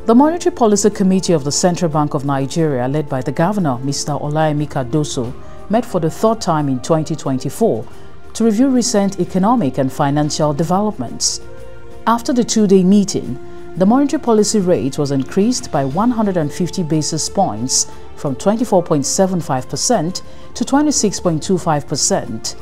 The Monetary Policy Committee of the Central Bank of Nigeria, led by the Governor, Mr. Olayemi Cardoso, met for the third time in 2024 to review recent economic and financial developments. After the two-day meeting, the monetary policy rate was increased by 150 basis points from 24.75% to 26.25%.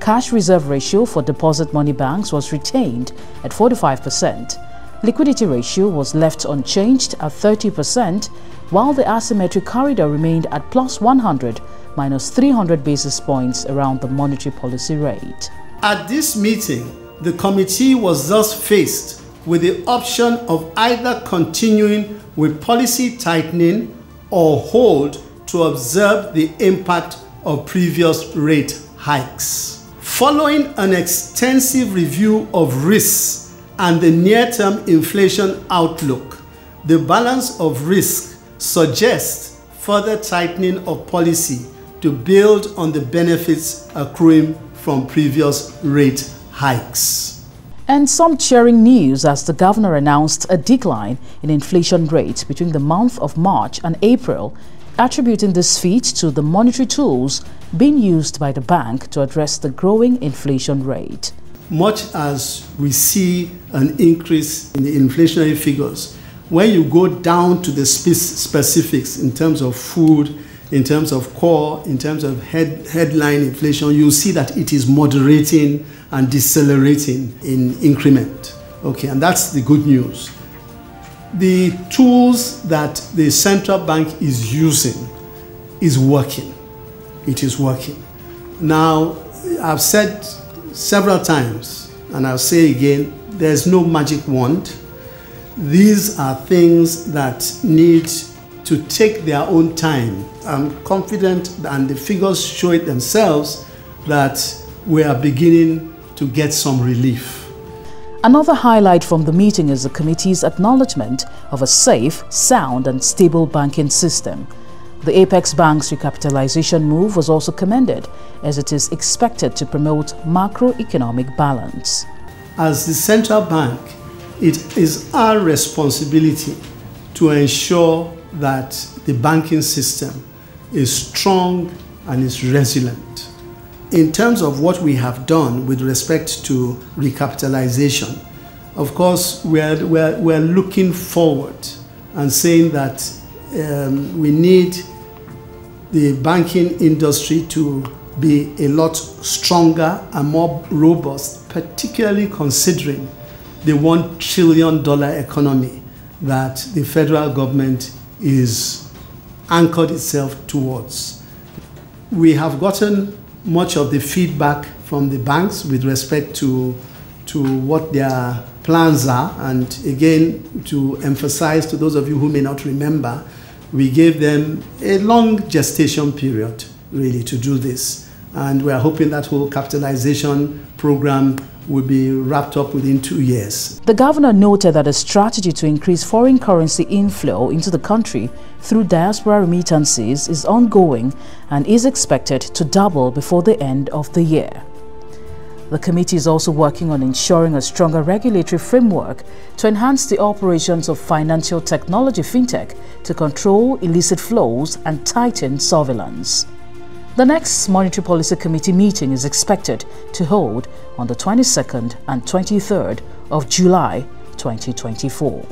Cash reserve ratio for deposit money banks was retained at 45%. Liquidity ratio was left unchanged at 30%, while the asymmetric corridor remained at plus 100 minus 300 basis points around the monetary policy rate. At this meeting, the committee was thus faced with the option of either continuing with policy tightening or hold to observe the impact of previous rate hikes. Following an extensive review of risks and the near-term inflation outlook, the balance of risk suggests further tightening of policy to build on the benefits accruing from previous rate hikes. And some cheering news as the governor announced a decline in inflation rate between the month of March and April, attributing this feat to the monetary tools being used by the bank to address the growing inflation rate. Much as we see an increase in the inflationary figures, when you go down to the specifics in terms of food, in terms of core, in terms of headline inflation, you see that it is moderating and decelerating in increment. Okay, and that's the good news. The tools that the central bank is using is working. It is working. Now, I've said several times, and I'll say again, there's no magic wand. These are things that need to take their own time. I'm confident, and the figures show it themselves, that we are beginning to get some relief. Another highlight from the meeting is the committee's acknowledgement of a safe, sound and stable banking system. The Apex Bank's recapitalization move was also commended, as it is expected to promote macroeconomic balance. As the central bank, it is our responsibility to ensure that the banking system is strong and is resilient. In terms of what we have done with respect to recapitalization, of course, we're looking forward and saying that we need the banking industry to be a lot stronger and more robust, particularly considering the $1 trillion economy that the federal government is anchored itself towards. We have gotten much of the feedback from the banks with respect to what their plans are, and again, to emphasize to those of you who may not remember, we gave them a long gestation period really to do this, and we are hoping that whole capitalization program will be wrapped up within 2 years. The governor noted that a strategy to increase foreign currency inflow into the country through diaspora remittances is ongoing and is expected to double before the end of the year. The committee is also working on ensuring a stronger regulatory framework to enhance the operations of financial technology fintech to control illicit flows and tighten surveillance. The next Monetary Policy Committee meeting is expected to hold on the 22nd and 23rd of July 2024.